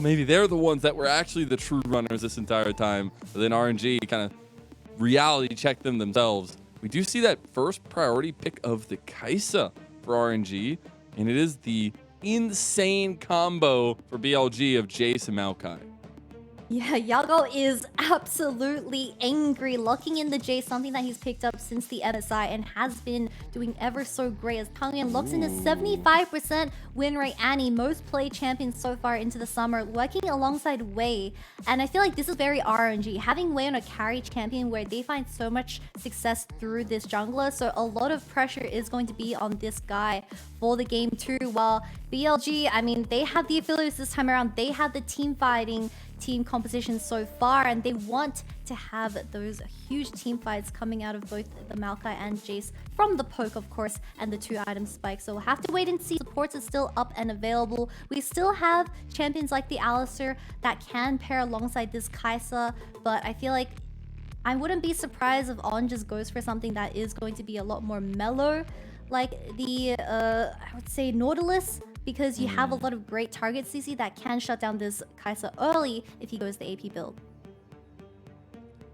maybe they're the ones that were actually the true runners this entire time. But then RNG kind of reality checked them themselves. We do see that first priority pick of the Kaisa for RNG, and it is the insane combo for BLG of Jace and Maokai. Yeah, Yagao is absolutely angry, locking in the J, something that he's picked up since the MSI and has been doing ever so great as Tangyuan locks in a 75% win rate. Annie, most played champion so far into the summer, working alongside Wei. And I feel like this is very RNG, having Wei on a carry champion where they find so much success through this jungler. So a lot of pressure is going to be on this guy for the game too. While BLG, I mean, they have the affiliates this time around. They have the team fighting, team composition so far, and they want to have those huge team fights coming out of both the Maokai and Jace from the poke, of course, and the 2-item spike. So we'll have to wait and see. Supports is still up and available. We still have champions like the Alistar that can pair alongside this Kaisa, but I feel like I wouldn't be surprised if On just goes for something that is going to be a lot more mellow, like the I would say Nautilus, because you have a lot of great targets, CC, that can shut down this Kaisa early if he goes the AP build.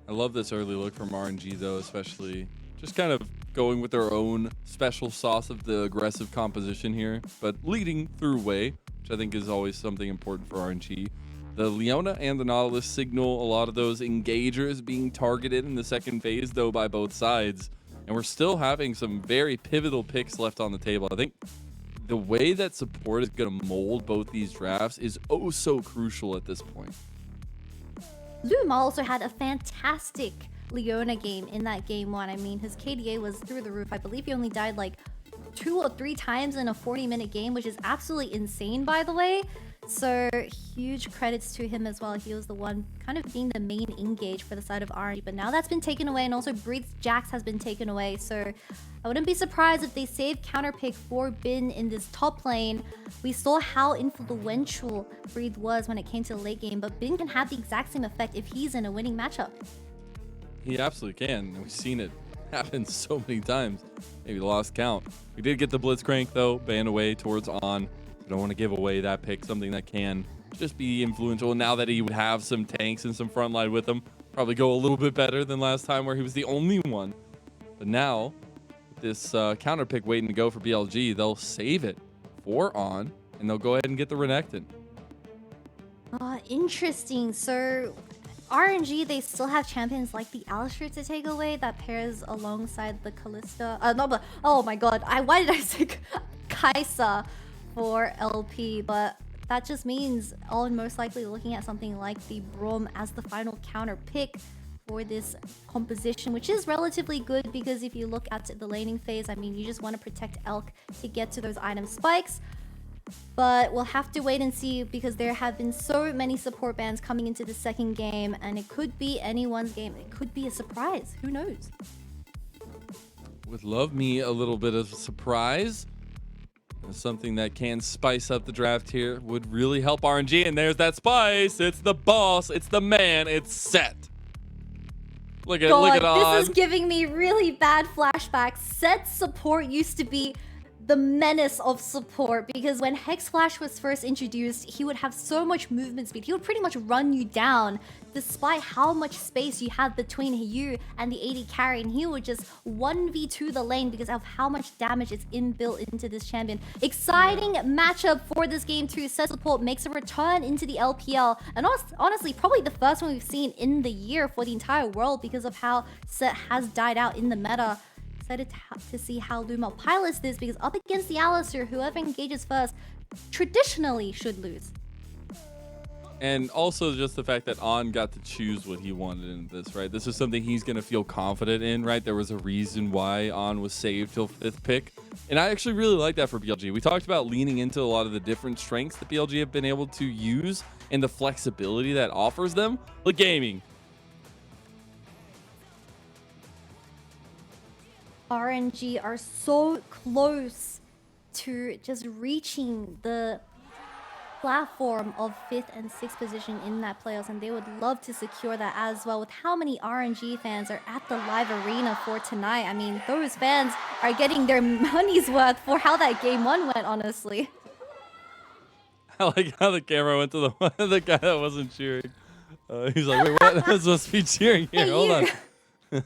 I love this early look from RNG though, especially just kind of going with their own special sauce of the aggressive composition here, but leading through Wei, which I think is always something important for RNG. The Leona and the Nautilus signal a lot of those engagers being targeted in the second phase though by both sides, and we're still having some very pivotal picks left on the table. I think the way that support is going to mold both these drafts is oh so crucial at this point. LvMao also had a fantastic Leona game in that game 1. I mean, his KDA was through the roof. I believe he only died like 2 or 3 times in a 40-minute game, which is absolutely insane, by the way. So huge credits to him as well. He was the one kind of being the main engage for the side of RNG, but now that's been taken away, and also Breed's Jax has been taken away. So I wouldn't be surprised if they save counter pick for Bin in this top lane. We saw how influential Breed was when it came to the late game, but Bin can have the exact same effect if he's in a winning matchup. He absolutely can. We've seen it happen so many times. Maybe lost count. We did get the Blitzcrank though, banned away towards On. I don't want to give away that pick, something that can just be influential. And now that he would have some tanks and some frontline with him, probably go a little bit better than last time where he was the only one. But now, with this counter pick waiting to go for BLG, they'll save it for On, and they'll go ahead and get the Renekton. Interesting. So RNG, they still have champions like the Alistar to take away that pairs alongside the Kalista. No, but oh my god, why did I say Kaisa for LP? But that just means all most likely looking at something like the Braum as the final counter pick for this composition, which is relatively good because if you look at the laning phase, I mean, you just want to protect Elk to get to those item spikes. But we'll have to wait and see because there have been so many support bans coming into the second game, and it could be anyone's game. It could be a surprise. Who knows? Would love me a little bit of surprise. Something that can spice up the draft here would really help RNG. And there's that spice. It's the boss. It's the man. It's set. Look at On. This is giving me really bad flashbacks. Set support used to be the menace of support because when Hex Flash was first introduced, he would have so much movement speed. He would pretty much run you down despite how much space you have between you and the AD carry, and he would just 1v2 the lane because of how much damage is inbuilt into this champion. Exciting matchup for this game too. Set support makes a return into the LPL, and honestly probably the first one we've seen in the year for the entire world because of how Set has died out in the meta. Excited to see how LvMao pilots this because up against the Alistar, whoever engages first traditionally should lose. And also just the fact that On got to choose what he wanted in this, right? This is something he's going to feel confident in, right? There was a reason why On was saved till 5th pick. And I actually really like that for BLG. We talked about leaning into a lot of the different strengths that BLG have been able to use and the flexibility that offers them. Look, gaming. RNG are so close to just reaching the platform of 5th and 6th position in that playoffs, and they would love to secure that as well. With how many RNG fans are at the live arena for tonight, I mean, those fans are getting their money's worth for how that game 1 went, honestly. I like how the camera went to the guy that wasn't cheering. He's like, wait, what? I'm supposed to be cheering here. Hey, Hold you.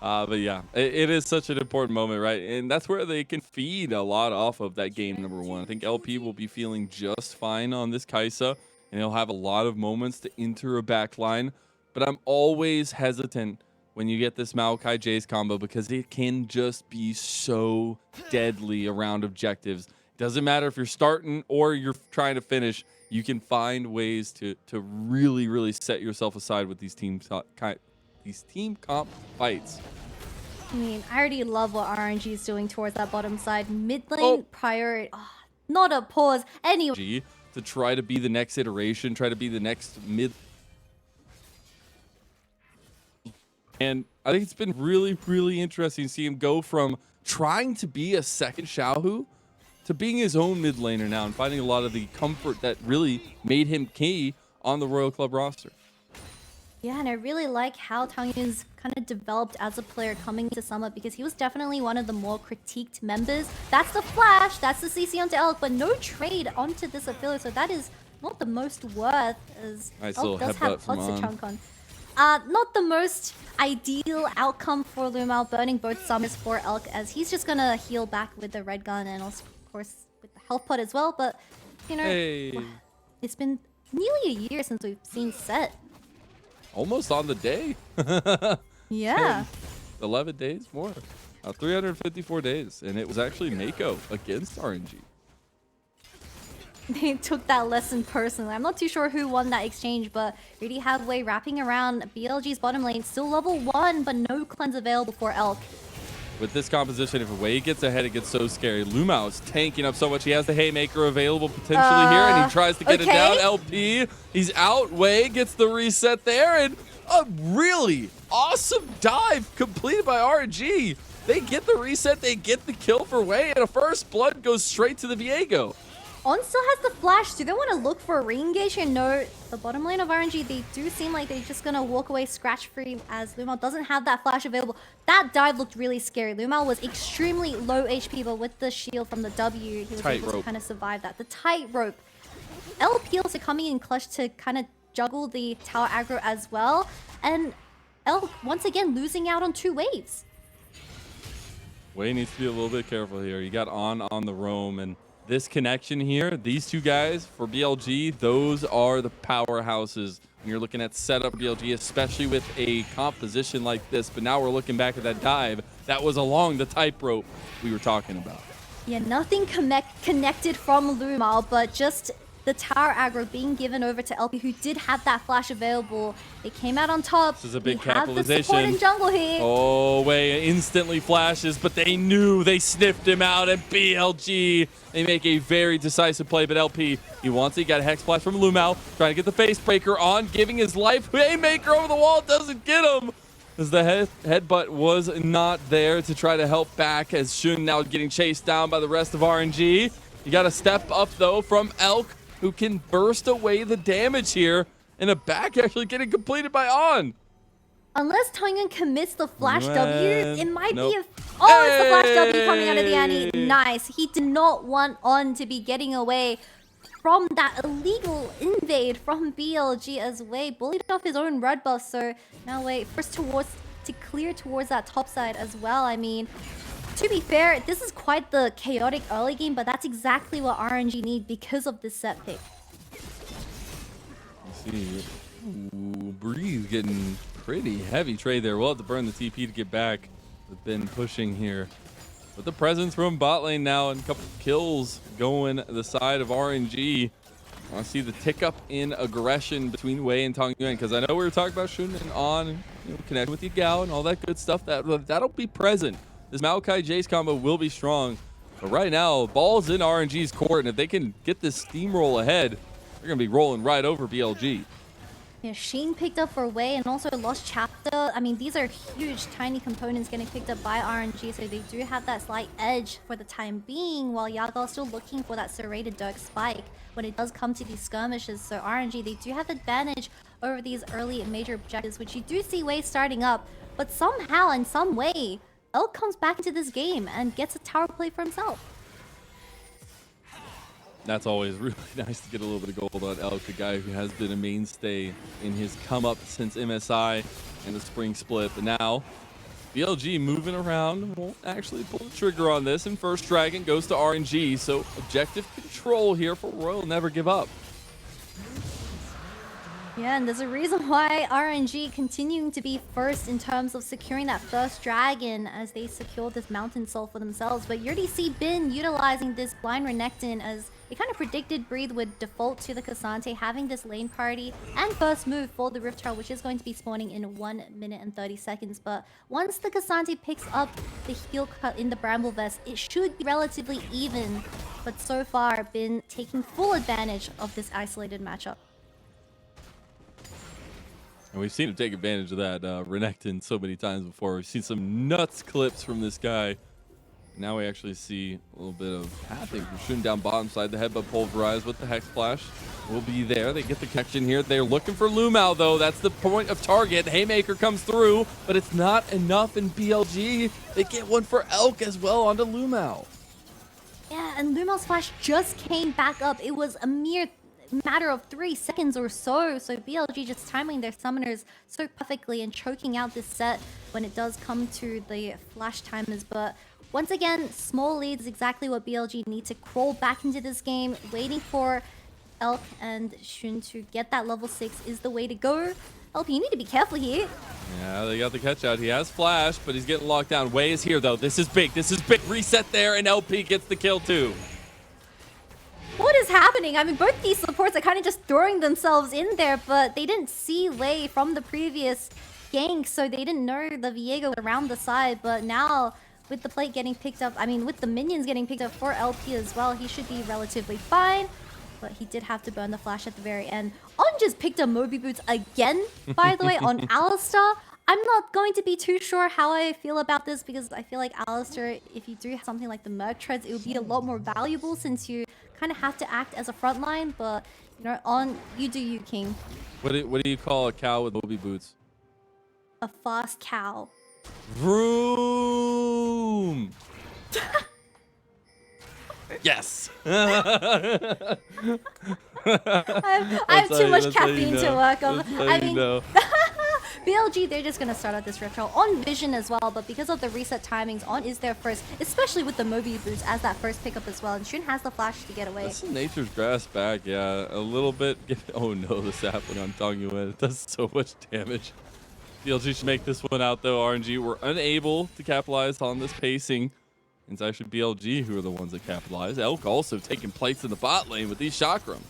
on. But yeah, it is such an important moment, right? And that's where they can feed a lot off of that game number one. I think LP will be feeling just fine on this Kaisa, and he'll have a lot of moments to enter a backline. But I'm always hesitant when you get this Maokai Jace combo because it can just be so deadly around objectives. Doesn't matter if you're starting or you're trying to finish, you can find ways to really, really set yourself aside with these team comp fights. I mean, I already love what RNG is doing towards that bottom side. Mid lane priority. Oh, not a pause. Anyway. To try to be the next iteration, try to be the next mid. And I think it's been really, really interesting to see him go from trying to be a second Xiaohu to being his own mid laner now and finding a lot of the comfort that really made him key on the Royal Club roster. Yeah, and I really like how Tangyuan's kind of developed as a player coming to Summit because he was definitely one of the more critiqued members. That's the flash, that's the CC onto Elk, but no trade onto this affiliate, so that is not the most worth as Nice Elk does have lots of chunk on. Not the most ideal outcome for LvMao, burning both summers for Elk as he's just gonna heal back with the red gun and also, of course, with the health pod as well. But, you know, it's been nearly a year since we've seen Set. Almost on the day. Yeah. 11 days more. 354 days. And it was actually Mako against RNG. They took that lesson personally. I'm not too sure who won that exchange, but really have Wei wrapping around BLG's bottom lane. Still level 1, but no cleanse available for Elk. With this composition, if Wei gets ahead, it gets so scary. LvMao is tanking up so much. He has the Haymaker available potentially here, and he tries to get it down. LP, he's out. Wei gets the reset there, and a really awesome dive completed by RNG. They get the reset, they get the kill for Wei, and a first blood goes straight to the Viego. On still has the flash. Do they want to look for a re-engage? And no, the bottom lane of RNG, they do seem like they're just going to walk away scratch-free as LvMao doesn't have that flash available. That dive looked really scary. LvMao was extremely low HP, but with the shield from the W, he was able to kind of survive that. The tightrope. LP also coming in clutch to kind of juggle the tower aggro as well. And Elk, once again, losing out on 2 waves. Wei needs to be a little bit careful here. You got on the roam, and this connection here, these two guys for BLG, those are the powerhouses when you're looking at setup BLG, especially with a composition like this. But now we're looking back at that dive that was along the tightrope we were talking about. Yeah, nothing connected from LvMao, but just the tower aggro being given over to LP, who did have that flash available. They came out on top. This is a big we have the capitalization. support in jungle here. Oh, Wei instantly flashes, but they knew. They sniffed him out, and BLG, they make a very decisive play, but LP, he wants it. He got a Hex Flash from LvMao, trying to get the face breaker on, giving his life. Haymaker over the wall, doesn't get him. As the headbutt was not there to try to help back, as Shun now getting chased down by the rest of RNG. You got a step up, though, from Elk, who can burst away the damage here, and a back actually getting completed by On. Unless Tangyuan commits the flash W, it might be a... Oh, Hey! it's the flash W coming out of the Annie. Nice. He did not want On to be getting away from that illegal invade from BLG as Wei bullied off his own red buff. So now Wei first to clear towards that top side as well. I mean, to be fair, this is quite the chaotic early game, but that's exactly what RNG need because of this set pick. Let's see. Ooh, Breeze getting pretty heavy trade there. We'll have to burn the TP to get back. They've been pushing here. With the presence from bot lane now and a couple kills going the side of RNG. I want to see the tick up in aggression between Wei and Tangyuan, because I know we were talking about Shun and On, and, connecting with Yagao and all that good stuff. That'll be present. This Maokai Jace combo will be strong. But right now, ball's in RNG's court, and if they can get this steamroll ahead, they're going to be rolling right over BLG. Yeah, Sheen picked up for Wei and also Lost Chapter. I mean, these are huge, tiny components getting picked up by RNG, so they do have that slight edge for the time being, while Yagao is still looking for that serrated Dirk spike when it does come to these skirmishes. So RNG, they do have advantage over these early major objectives, which you do see Wei starting up, but somehow, in some way, Elk comes back into this game and gets a tower play for himself. That's always really nice to get a little bit of gold on Elk, the guy who has been a mainstay in his come up since MSI and the spring split. But now, BLG moving around, won't actually pull the trigger on this, and first Dragon goes to RNG. So objective control here for Royal Never Give Up. Yeah, and there's a reason why RNG continuing to be first in terms of securing that first dragon as they secure this mountain soul for themselves. But you already see Bin utilizing this blind Renekton as it kind of predicted Breathe would default to the Cassante, having this lane party and first move for the Rift Herald, which is going to be spawning in 1 minute and 30 seconds. But once the Cassante picks up the heal cut in the Bramble Vest, it should be relatively even. But so far, Bin taking full advantage of this isolated matchup. And we've seen him take advantage of that Renekton so many times before. We've seen some nuts clips from this guy. Now we actually see a little bit of pathing from shooting down bottom side. The headbutt pulverized with the Hex Flash will be there. They get the connection here. They're looking for LvMao, though. That's the point of target. Haymaker comes through, but it's not enough in BLG. They get one for Elk as well onto LvMao. Yeah, and LvMao's flash just came back up. It was a mere matter of 3 seconds or so. So BLG just timing their summoners so perfectly and choking out this set when it does come to the flash timers. But once again, small lead is exactly what BLG need to crawl back into this game. Waiting for Elk and Shun to get that level 6 is the way to go. Elk, you need to be careful here. Yeah, they got the catch out. He has flash, but he's getting locked down. Wei is here, though. This is big. This is big. Reset there, and LP gets the kill, too. What is happening? I mean, both these supports are kind of just throwing themselves in there, but they didn't see Wei from the previous gank, so they didn't know the Viego around the side. But now, with the plate getting picked up, I mean, with the minions getting picked up for LP as well, he should be relatively fine. But he did have to burn the flash at the very end. On just picked up Moby Boots again, by the way, on Alistar. I'm not going to be too sure how I feel about this because I feel like Alistar, if you do have something like the Merc Treads, it would be a lot more valuable since you kind of have to act as a frontline. But, you know, on you do you, King. What do you call a cow with Moby Boots? A fast cow. Vroom! Yes! I have too much caffeine to work on. I mean, BLG, they're just gonna start out this Rift Herald on Vision as well, but because of the reset timings, On is there first, especially with the Moby Boots as that first pickup as well, and Shun has the flash to get away. This is Nature's Grass back, yeah, a little bit. Oh no, the sapling on Tangyuan, it does so much damage. BLG should make this one out though. RNG were unable to capitalize on this pacing. It's actually BLG who are the ones that capitalize. Elk also taking plates in the bot lane with these chakrams.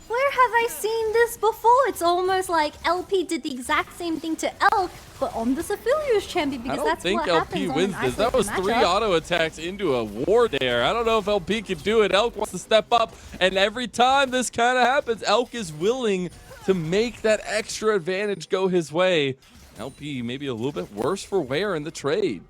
Where have I seen this before? It's almost like LP did the exact same thing to Elk, but on this Aphelios champion, because that's what happens. I don't think LP wins this. That was 3 auto attacks into a ward there. I don't know if LP can do it. Elk wants to step up, and every time this kind of happens, Elk is willing to make that extra advantage go his way. LP maybe a little bit worse for wear in the trade.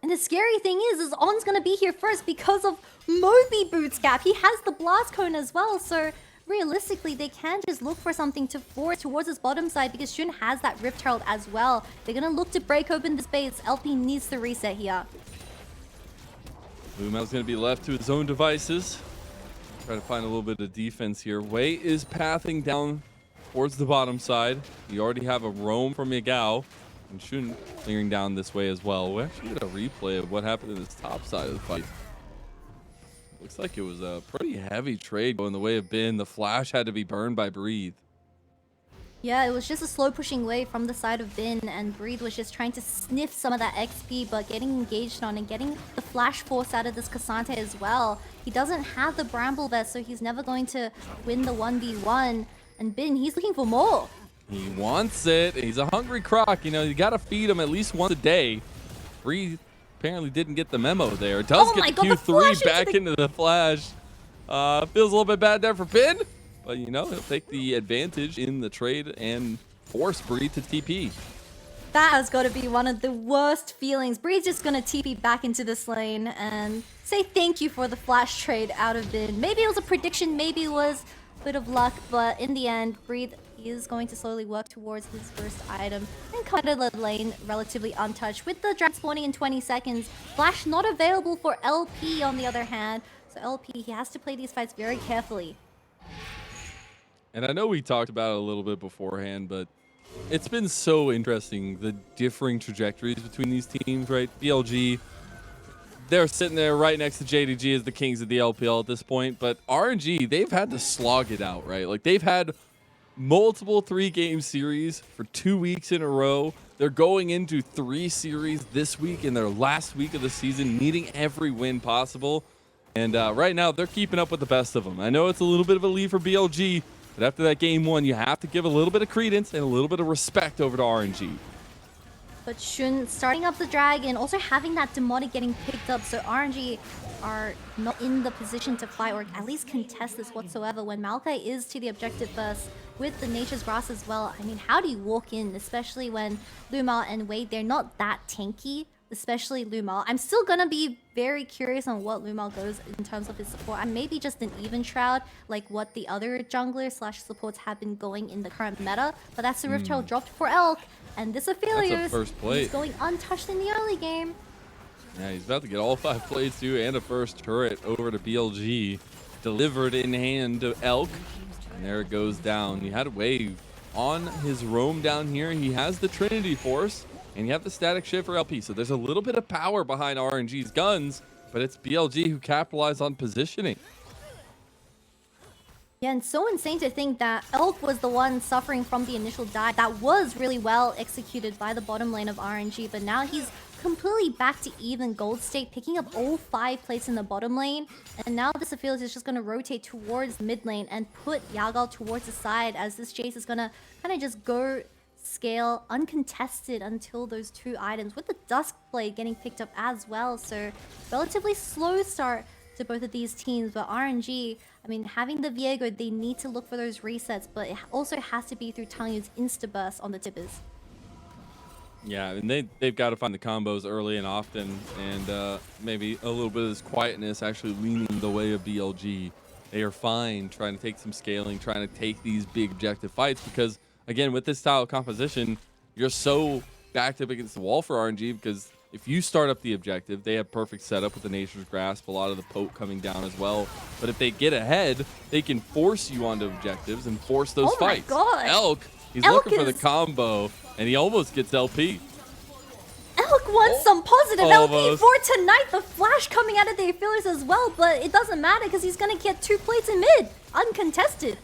And the scary thing is On's gonna be here first because of Moby Boots gap. He has the blast cone as well, so realistically, they can just look for something to force towards his bottom side because Shun has that Rift Herald as well. They're going to look to break open this base. LP needs to reset here. LvMao's going to be left to his own devices. Try to find a little bit of defense here. Wei is pathing down towards the bottom side. You already have a roam from Yagao. And Shun clearing down this way as well. We actually get a replay of what happened in this top side of the fight. Looks like it was a pretty heavy trade going the way of Bin. The flash had to be burned by Breathe. Yeah, it was just a slow pushing way from the side of Bin, and Breathe was just trying to sniff some of that XP, but getting engaged on and getting the flash force out of this Cassante as well. He doesn't have the Bramble Vest, so he's never going to win the 1v1. And Bin, he's looking for more. He wants it. He's a hungry croc. You know, you got to feed him at least once a day. Breathe apparently didn't get the memo there. Does get the Q3 back into the flash. Feels a little bit bad there for Bin, but you know, he'll take the advantage in the trade and force Breathe to TP. That has got to be one of the worst feelings. Breeze's just going to TP back into this lane and say thank you for the flash trade out of Bin. Maybe it was a prediction, maybe it was a bit of luck, but in the end, Breathe is going to slowly work towards his first item and cut the lane relatively untouched. With the dragon spawning in 20 seconds, flash not available for LP on the other hand. So LP, he has to play these fights very carefully. And I know we talked about it a little bit beforehand, but it's been so interesting, the differing trajectories between these teams, right? BLG, they're sitting there right next to JDG as the kings of the LPL at this point, but RNG, they've had to slog it out, right? Like, they've had multiple 3-game series for 2 weeks in a row. They're going into 3 series this week in their last week of the season, needing every win possible. And right now, they're keeping up with the best of them. I know it's a little bit of a lead for BLG, but after that game 1, you have to give a little bit of credence and a little bit of respect over to RNG. But Shun starting up the dragon, also having that demonic getting picked up, so RNG are not in the position to fight or at least contest this whatsoever when Maokai is to the objective first with the Nature's Grass as well. I mean, how do you walk in, especially when LvMao and Wade, they're not that tanky, especially LvMao. I'm still gonna be very curious on what LvMao goes in terms of his support. And maybe just an even shroud, like what the other junglers slash supports have been going in the current meta. But that's the Rift Herald dropped for Elk. And this Aphelios is going untouched in the early game. Yeah, he's about to get all 5 plays too, and a first turret over to BLG. Delivered in hand to Elk. And there it goes down. He had a wave on his roam down here. He has the Trinity Force, and you have the static shift for LP. So there's a little bit of power behind RNG's guns, but it's BLG who capitalized on positioning. Yeah, and so insane to think that Elk was the one suffering from the initial dive. That was really well executed by the bottom lane of RNG, but now he's completely back to even gold state, picking up all 5 plates in the bottom lane. And now this Aphelios is just going to rotate towards mid lane and put Yagao towards the side, as this Jace is going to kind of just go scale uncontested until those 2 items, with the Dusk Blade getting picked up as well. So relatively slow start to both of these teams, but RNG, I mean, having the Viego, they need to look for those resets, but it also has to be through Tangyuan's insta-burst on the tippers. Yeah, and they've got to find the combos early and often, and maybe a little bit of this quietness actually leaning the way of BLG. They are fine trying to take some scaling, trying to take these big objective fights, because, again, with this style of composition, you're so backed up against the wall for RNG, because if you start up the objective, they have perfect setup with the Nature's Grasp, a lot of the poke coming down as well. But if they get ahead, they can force you onto objectives and force those fights. Oh my god! Elk, he's looking for the combo, and he almost gets LP. Elk wants some positive LP for tonight. The flash coming out of the Aphelios as well, but it doesn't matter because he's going to get 2 plates in mid, uncontested.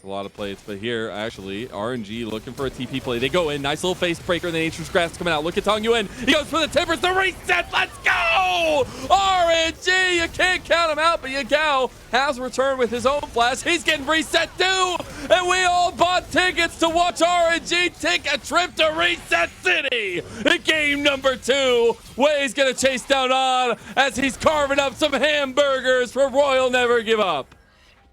A lot of plays, but here, actually, RNG looking for a TP play. They go in. Nice little face breaker. The Nature's Grass coming out. Look at Tangyuan. He goes for the tippers. The reset. Let's go! RNG! You can't count him out, but Yagao has returned with his own flash. He's getting reset too! And we all bought tickets to watch RNG take a trip to Reset City in game number 2. Way's gonna chase down On as he's carving up some hamburgers for Royal Never Give Up.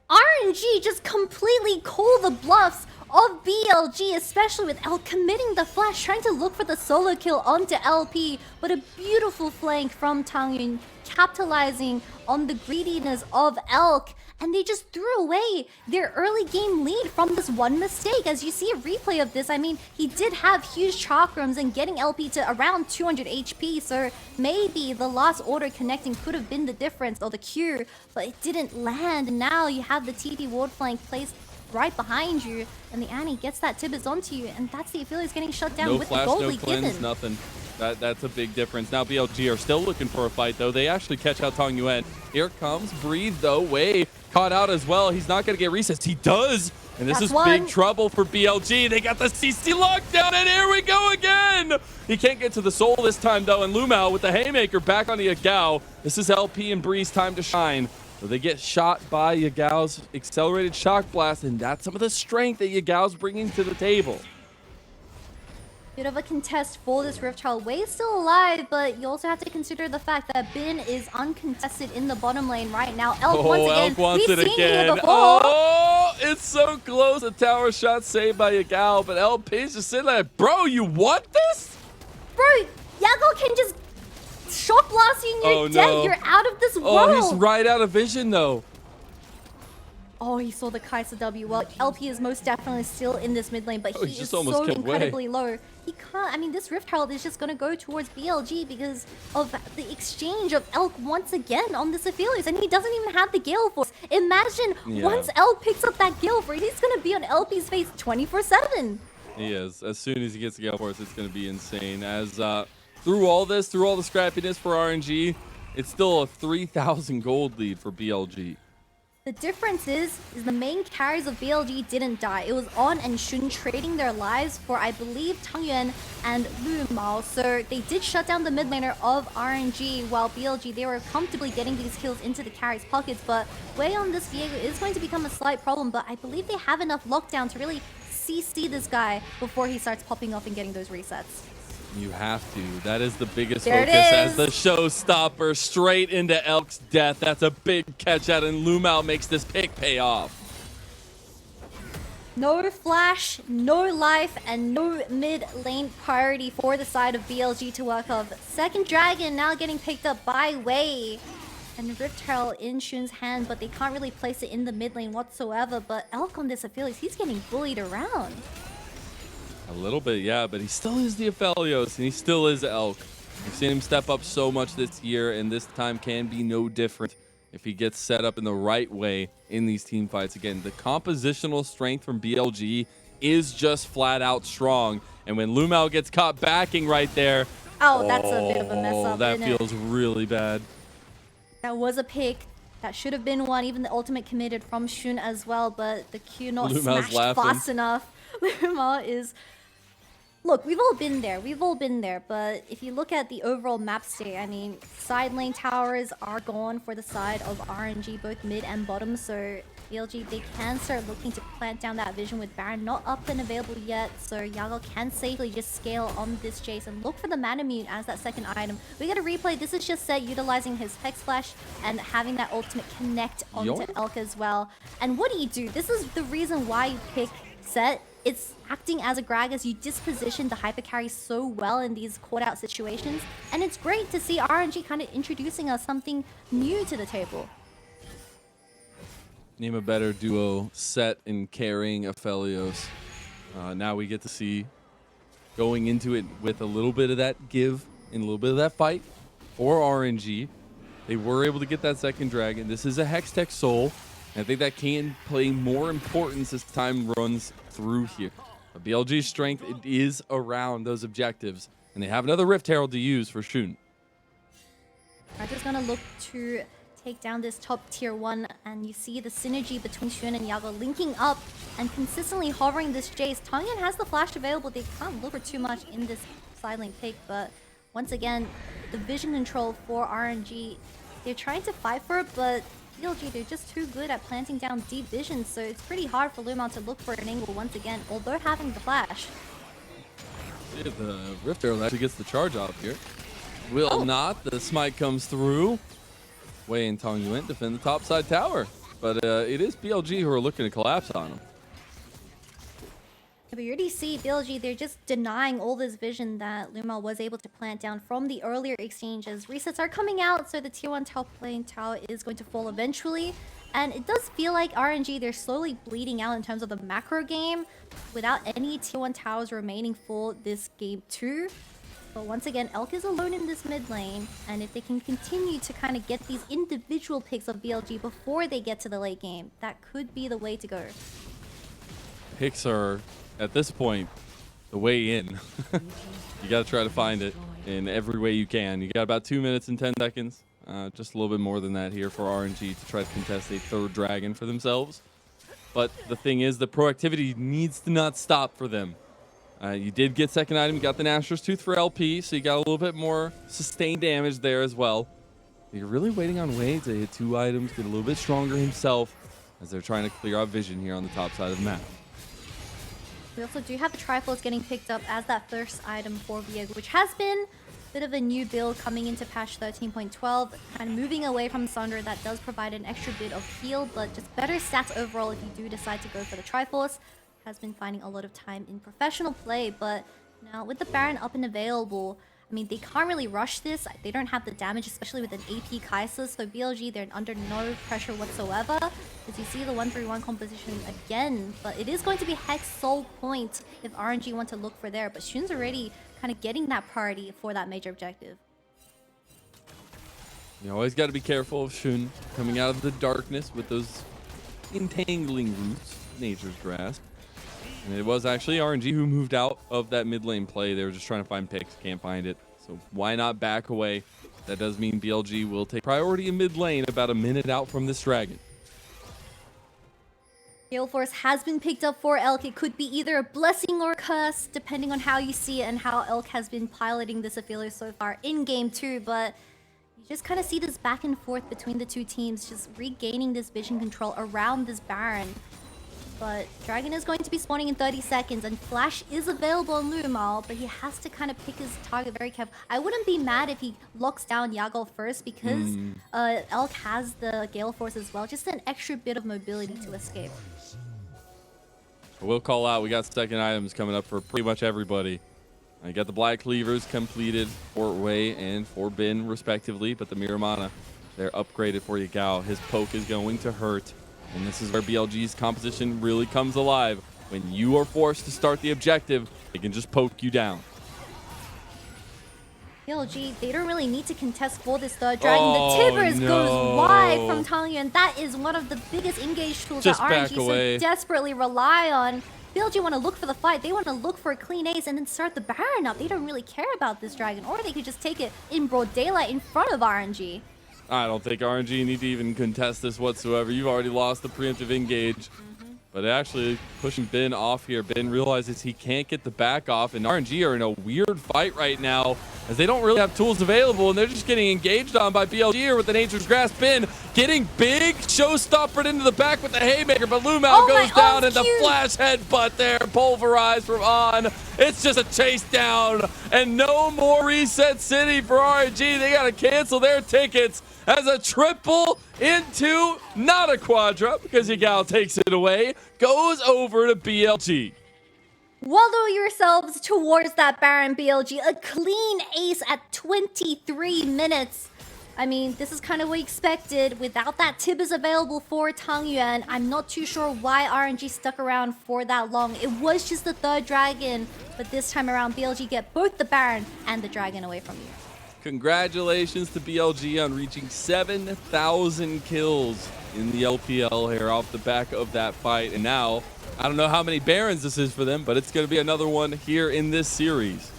RNG just completely call the bluffs of BLG, especially with Elk committing the flash, trying to look for the solo kill onto LP, but a beautiful flank from Tangyuan, capitalizing on the greediness of Elk, and they just threw away their early game lead from this one mistake. As you see a replay of this, I mean, he did have huge chakrams and getting LP to around 200 HP, so maybe the last order connecting could have been the difference, or the Q, but it didn't land. And now you have the TP ward flank placed right behind you, and the Annie gets that Tibbers onto you, and that's the Aphelios getting shut down with the gold lead given. No flash, no cleanse, nothing. That's a big difference. Now BLG are still looking for a fight, though. They actually catch out Tangyuan. Here comes Breathe, though. Way caught out as well. He's not going to get resets. He does. And this is big trouble for BLG. They got the CC lockdown, and here we go again. He can't get to the soul this time, though. And LvMao with the haymaker back on the Yagao. This is LP and Breeze time to shine. So they get shot by Yagao's accelerated shock blast, and that's some of the strength that Yagao's bringing to the table. Bit of a contest for this Rift Herald. Wei is still alive, but you also have to consider the fact that Bin is uncontested in the bottom lane right now. Elk once again. Elk wants We've it seen again. It before. Oh, it's so close. A tower shot saved by Yagao, but LP's just sitting like, bro, you want this? Bro, Yagao can just shock blast you and you're dead. You're out of this world. Oh, he's right out of vision, though. Oh, he saw the Kaiser W. Well, LP is most definitely still in this mid lane, but he is almost so kept incredibly low. He can't. I mean, this Rift Herald is just going to go towards BLG because of the exchange of Elk once again on this Aphelios, and he doesn't even have the Gale Force. Imagine once Elk picks up that Gale Force, he's going to be on LP's face 24/7. He is. As soon as he gets the Gale Force, it's going to be insane. As through all the scrappiness for RNG, it's still a 3,000 gold lead for BLG. The difference is the main carries of BLG didn't die. It was On and Shun trading their lives for, I believe, Tangyuan and LvMao. So they did shut down the mid laner of RNG, while BLG, they were comfortably getting these kills into the carry's pockets. But way on this Viego is going to become a slight problem, but I believe they have enough lockdown to really CC this guy before he starts popping off and getting those resets. You have to. That is the biggest There focus as the it is. showstopper straight into Elk's death. That's a big catch out, and LvMao makes this pick pay off. No flash, no life, and no mid lane priority for the side of BLG to work off. Second dragon now getting picked up by Wei. And Rift Herald in Shun's hand, but they can't really place it in the mid lane whatsoever. But Elk on this Aphelios, he's getting bullied around. A little bit, yeah, but he still is the Aphelios, and he still is Elk. We've seen him step up so much this year, and this time can be no different if he gets set up in the right way in these team fights. Again, the compositional strength from BLG is just flat out strong, and when LvMao gets caught backing right there, Oh, that's a bit of a mess up, that isn't it? feels really bad. That was a pick. That should have been one. Even the ultimate committed from Shun as well, but the Q not LvMao's smashed laughing. fast enough. LvMao is... Look, we've all been there. We've all been there. But if you look at the overall map state, I mean, side lane towers are gone for the side of RNG, both mid and bottom. So BLG, they can start looking to plant down that vision with Baron not up and available yet. So Yagao can safely just scale on this Jace and look for the mana mute as that second item. We got a replay. This is just Set utilizing his Hex Flash and having that ultimate connect onto Elk as well. And what do? This is the reason why you pick Set. It's acting as a Grag as you disposition the hyper carry so well in these caught out situations. And it's great to see RNG kind of introducing us something new to the table. Name a better duo, Set and carrying Aphelios. Now we get to see going into it with a little bit of that give and a little bit of that fight for RNG. They were able to get that second dragon. This is a Hextech Soul. I think that can play more importance as time runs through here. But BLG's strength, it is around those objectives. And they have another Rift Herald to use for Shun. I'm just gonna look to take down this top tier 1, and you see the synergy between Shun and Yagao linking up and consistently hovering this Jace. Tangyuan has the flash available. They can't look for too much in this side lane pick, but once again, the vision control for RNG, they're trying to fight for it, but BLG, they're just too good at planting down deep vision, so it's pretty hard for LvMao to look for an angle once again, although having the flash. Yeah, the Rift Herald actually gets the charge off here. Will not. The smite comes through. Wei and Tangyuan defend the top side tower. But it is BLG who are looking to collapse on him. Yeah, but you already see BLG, they're just denying all this vision that LvMao was able to plant down from the earlier exchanges. Resets are coming out, so the tier 1 top lane tower is going to fall eventually. And it does feel like RNG, they're slowly bleeding out in terms of the macro game without any tier 1 towers remaining for this game 2. But once again, Elk is alone in this mid lane, and if they can continue to kind of get these individual picks of BLG before they get to the late game, that could be the way to go. Picks are, at this point, the way in. You got to try to find it in every way you can. You got about 2 minutes and 10 seconds. Just a little bit more than that here for RNG to try to contest a third dragon for themselves. But the thing is, the proactivity needs to not stop for them. You did get second item. You got the Nashor's Tooth for LP, so you got a little bit more sustained damage there as well. You're really waiting on Wei to hit 2 items, get a little bit stronger himself as they're trying to clear out vision here on the top side of the map. We also do have the Triforce getting picked up as that first item for Viego, which has been a bit of a new build coming into patch 13.12, kind of moving away from Sunder. That does provide an extra bit of heal, but just better stats overall if you do decide to go for the Triforce. Has been finding a lot of time in professional play, but now with the Baron up and available, I mean, they can't really rush this. They don't have the damage, especially with an AP Kai'Sa. So BLG, they're under no pressure whatsoever. As you see the 1-3-1 composition again. But it is going to be Hex Soul Point if RNG want to look for there. But Shun's already kind of getting that priority for that major objective. You always got to be careful of Shun coming out of the darkness with those entangling roots, Nature's Grasp. And it was actually RNG who moved out of that mid lane play. They were just trying to find picks, can't find it. So why not back away? That does mean BLG will take priority in mid lane about a minute out from this dragon. Gale Force has been picked up for Elk. It could be either a blessing or a curse, depending on how you see it and how Elk has been piloting this affiliate so far in Game 2. But you just kind of see this back and forth between the two teams, just regaining this vision control around this Baron. But Dragon is going to be spawning in 30 seconds, and Flash is available on LvMao, but he has to kind of pick his target very carefully. I wouldn't be mad if he locks down Yagao first, because Elk has the Gale Force as well. Just an extra bit of mobility to escape. We'll call out, we got second items coming up for pretty much everybody. I got the Black Cleavers completed for Wei and for Bin, respectively, but the Miramana, they're upgraded for Yagao. His poke is going to hurt. And this is where BLG's composition really comes alive. When you are forced to start the objective, they can just poke you down. BLG, they don't really need to contest for this third dragon. The Tibbers goes wide from Tangyuan. That is one of the biggest engage tools Just that RNG back away. so desperately rely on. BLG want to look for the fight. They want to look for a clean ace and then start the Baron up. They don't really care about this dragon. Or they could just take it in broad daylight in front of RNG. I don't think RNG need to even contest this whatsoever. You've already lost the preemptive engage. But actually pushing Bin off here. Bin realizes he can't get the back off, and RNG are in a weird fight right now as they don't really have tools available, and they're just getting engaged on by BLG here with the Nature's Grasp. Bin getting big showstoppered into the back with the haymaker, but LvMao goes down, and the flash headbutt there, pulverized from On. It's just a chase down, and no more Reset City for RNG. They got to cancel their tickets as a triple into, not a quadra, because Yagao takes it away, goes over to BLG. Wallow yourselves towards that Baron, BLG. A clean ace at 23 minutes. I mean, this is kind of what we expected. Without that Tibbers available for Tangyuan, I'm not too sure why RNG stuck around for that long. It was just the third dragon, but this time around, BLG get both the Baron and the dragon away from you. Congratulations to BLG on reaching 7,000 kills in the LPL here off the back of that fight. And now, I don't know how many Barons this is for them, but it's going to be another one here in this series.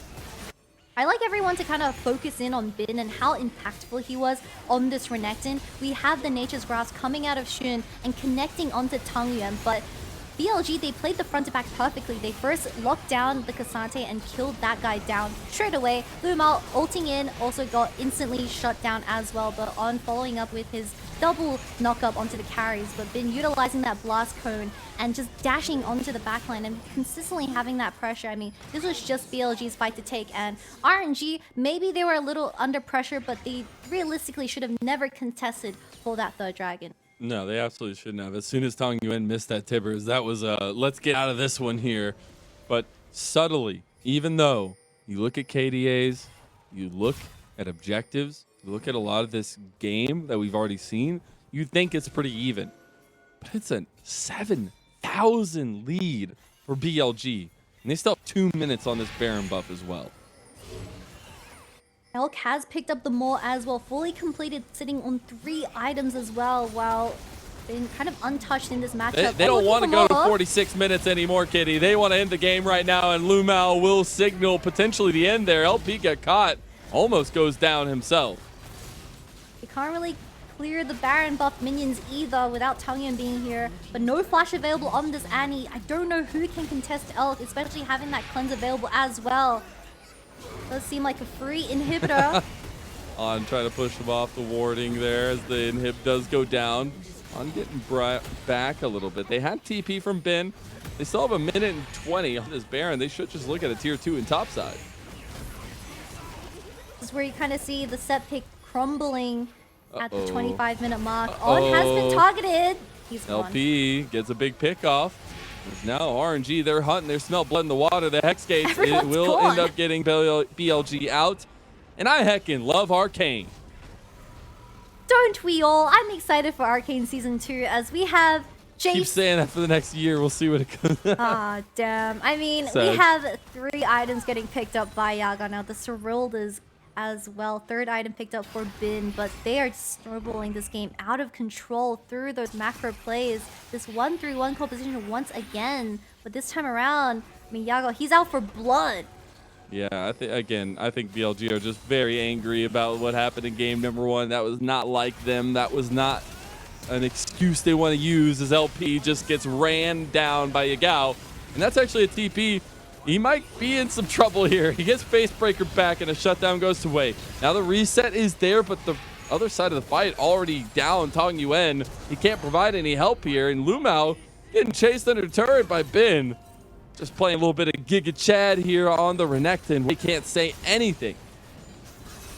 I like everyone to kind of focus in on Bin and how impactful he was on this Renekton. We have the Nature's Grasp coming out of Shun and connecting onto Tangyuan, but BLG, they played the front to back perfectly. They first locked down the Cassante and killed that guy down straight away. LvMao ulting in, also got instantly shut down as well, but On following up with his double knock-up onto the carries, but Bin utilizing that blast cone and just dashing onto the backline and consistently having that pressure. I mean, this was just BLG's fight to take, and RNG, maybe they were a little under pressure, but they realistically should have never contested for that third dragon. No, they absolutely shouldn't have. As soon as Tangyuan missed that Tibbers, that was let's get out of this one here. But subtly, even though you look at KDAs, you look at objectives, you look at a lot of this game that we've already seen, you think it's pretty even. But it's a 7,000 lead for BLG. And they still have 2 minutes on this Baron buff as well. Elk has picked up the maul as well, fully completed, sitting on 3 items as well, while being kind of untouched in this matchup. They don't want to go to 46 minutes anymore, Kitty. They want to end the game right now, and LvMao will signal potentially the end there. LP got caught, almost goes down himself. They can't really clear the Baron buff minions either without Tangyuan being here, but no flash available on this Annie. I don't know who can contest Elk, especially having that cleanse available as well. Does seem like a free inhibitor. On trying to push him off the warding there as the inhib does go down. On getting back a little bit. They had TP from Bin. They still have a minute and 20 on this Baron. They should just look at a tier 2 in topside. This is where you kind of see the set pick crumbling at the 25-minute mark. On has been targeted. He's gone. LP gets a big pick off. Now RNG, they're hunting, they smell blood in the water. The Hex Gate, it will end up getting BLG out. And I heckin' love Arcane. Don't we all? I'm excited for Arcane Season 2 as we have Jace. Keep saying that for the next year. We'll see what it comes. Ah, damn. I mean, we Sad. have 3 items getting picked up by Yagao now. The Cerildas as well. 3rd item picked up for Bin, but they are snowballing this game out of control through those macro plays. This 1-3-1 composition once again, but this time around, I mean, Yagao, he's out for blood. Yeah, I think BLG are just very angry about what happened in game number 1. That was not like them. That was not an excuse they want to use, as LP just gets ran down by Yagao. And that's actually a TP. He might be in some trouble here. He gets Facebreaker back and a shutdown goes away. Now the reset is there, but the other side of the fight already down Tangyuan. He can't provide any help here, and LvMao getting chased under turret by Bin. Just playing a little bit of Giga Chad here on the Renekton. He can't say anything.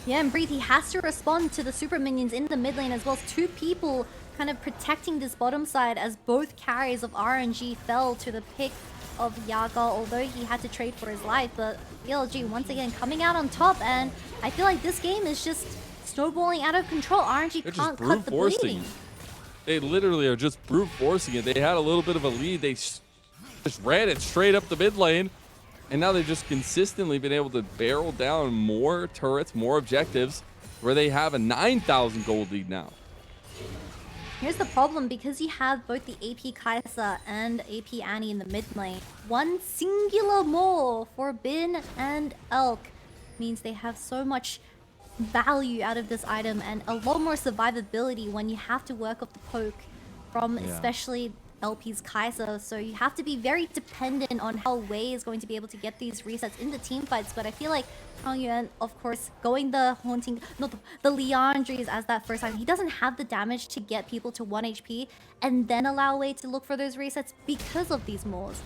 Yeah, and Breathe, he has to respond to the super minions in the mid lane as well as 2 people kind of protecting this bottom side as both carries of RNG fell to the pick of Yagao, although he had to trade for his life. But BLG once again coming out on top, and I feel like this game is just snowballing out of control. RNG They're can't just brute cut the forcing. bleeding. They literally are just brute forcing it. They had a little bit of a lead. They just ran it straight up the mid lane. And now they've just consistently been able to barrel down more turrets, more objectives, where they have a 9,000 gold lead now. Here's the problem, because you have both the AP Kai'Sa and AP Annie in the mid lane. One singular more for Bin and Elk means they have so much value out of this item and a lot more survivability when you have to work off the poke from especially LP's Kai'Sa. So you have to be very dependent on how Wei is going to be able to get these resets in the team fights. But I feel like Tangyuan, of course, going the haunting, not the Liandry's as that first time, he doesn't have the damage to get people to 1 HP and then allow Wei to look for those resets because of these Moors.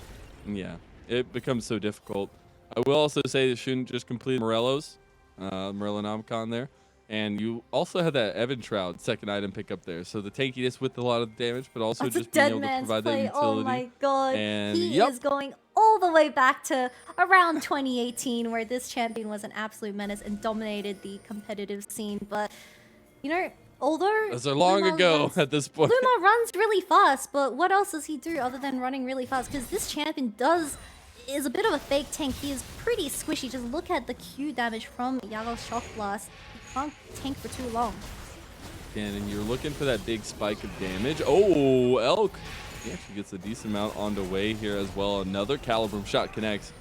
Yeah, it becomes so difficult. I will also say they shouldn't just complete Morello's, Morellonomicon there. And you also had that Evan Shroud second item pick up there. So the tankiness with a lot of damage, but also That's just a being dead able to man's provide play. that utility. Oh my god. And he is going all the way back to around 2018, where this champion was an absolute menace and dominated the competitive scene. But, you know, although... That's so long ago at this point. LvMao runs really fast, but what else does he do other than running really fast? Because this champion is a bit of a fake tank. He is pretty squishy. Just look at the Q damage from Yagao's Shock Blast. He can't tank for too long. And you're looking for that big spike of damage. Oh, Elk. He actually gets a decent amount on the way here as well. Another Calibrum shot connects.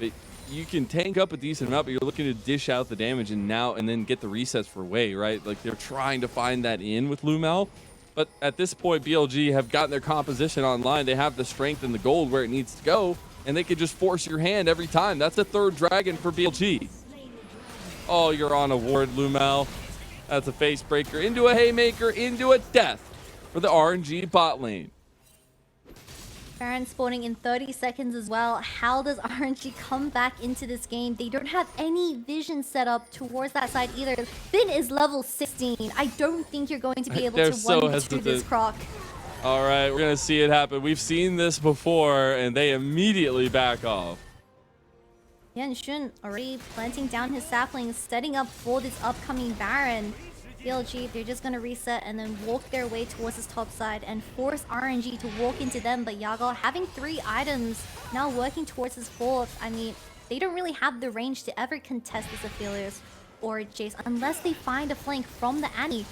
But you can tank up a decent amount, but you're looking to dish out the damage and then get the resets for Wei, right? Like they're trying to find that in with LvMao. But at this point, BLG have gotten their composition online. They have the strength and the gold where it needs to go, and they can just force your hand every time. That's a third dragon for BLG. Oh, you're on a ward, LvMao. That's a face breaker into a haymaker, into a death for the RNG bot lane. Baron spawning in 30 seconds as well. How does RNG come back into this game? They don't have any vision set up towards that side either. Bin is level 16. I don't think you're going to be able to one-two this Croc. All right, we're going to see it happen. We've seen this before, and they immediately back off. Yan Shun already planting down his saplings, setting up for this upcoming Baron. BLG, they're just going to reset and then walk their way towards his top side and force RNG to walk into them. But Yagao having 3 items, now working towards his 4th. I mean, they don't really have the range to ever contest this Aphelios or Jace unless they find a flank from the Annie.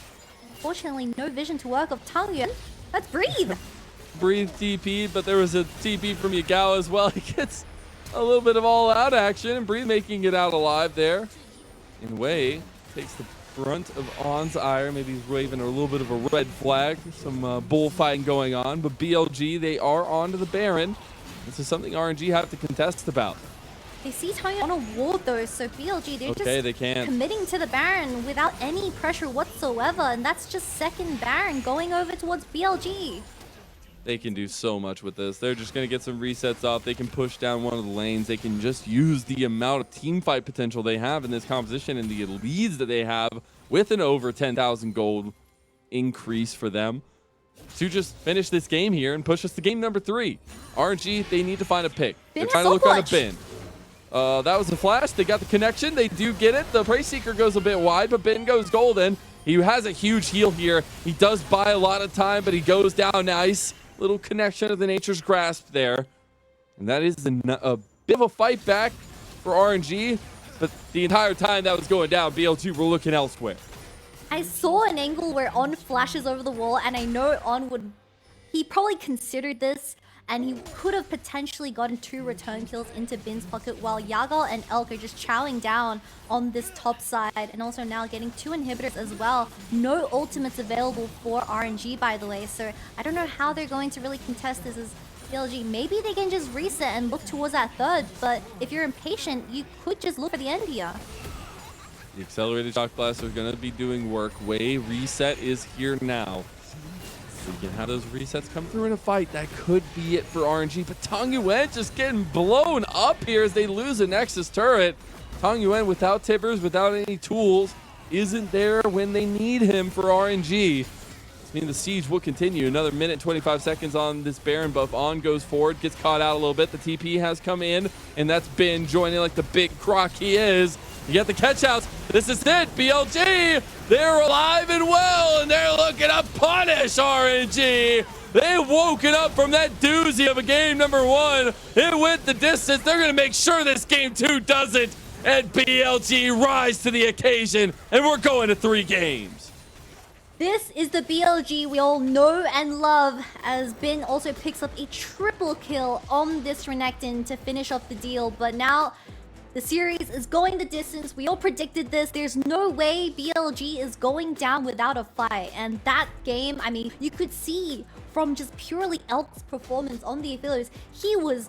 Unfortunately, no vision to work of Tangyuan. Let's Breathe! Breathe TP, but there was a TP from Yagao as well. He gets a little bit of all-out action, and Breathe making it out alive there. And Wei takes the brunt of On's ire. Maybe he's waving a little bit of a red flag. Some bullfighting going on. But BLG, they are onto the Baron. This is something RNG have to contest about. They see Tangyuan on a ward though, so BLG, they're they can't. committing to the Baron without any pressure whatsoever. And that's just second Baron going over towards BLG. They can do so much with this. They're just going to get some resets off. They can push down one of the lanes. They can just use the amount of team fight potential they have in this composition and the leads that they have with an over 10,000 gold increase for them to just finish this game here and push us to game number 3. RNG, they need to find a pick. They're trying to look on a Bin. That was a flash. They got the connection. They do get it. The Prey Seeker goes a bit wide, but Ben goes golden. He has a huge heal here. He does buy a lot of time, but he goes down nice. Little connection of the Nature's Grasp there. And that is a bit of a fight back for RNG, but the entire time that was going down, BLG were looking elsewhere. I saw an angle where On flashes over the wall, and I know On would... He probably considered this, and he could have potentially gotten 2 return kills into Bin's pocket while Yagao and Elk are just chowing down on this top side, and also now getting 2 inhibitors as well. No ultimates available for RNG, by the way, so I don't know how they're going to really contest this as BLG. Maybe they can just reset and look towards that third, but if you're impatient, you could just look at the end here. The accelerated shock blast are going to be doing work. Way reset is here now. So you can have those resets come through in a fight. That could be it for RNG, but Tangyuan just getting blown up here as they lose a Nexus turret. Tangyuan without tippers, without any tools, isn't there when they need him for RNG. I mean, the siege will continue. Another minute, 25 seconds on this Baron buff. On goes forward, gets caught out a little bit. The TP has come in, and that's Ben joining like the big croc he is. You get the catch outs. This is it. BLG, they're alive and well, and they're looking to punish RNG. They've woken up from that doozy of a game number 1. It went the distance. They're going to make sure this game 2 doesn't. And BLG rise to the occasion, and we're going to 3 games. This is the BLG we all know and love, as Ben also picks up a triple kill on this Renekton to finish off the deal. But now the series is going the distance. We all predicted this. There's no way BLG is going down without a fight. And that game, I mean, you could see from just purely Elk's performance on the affiliates, he was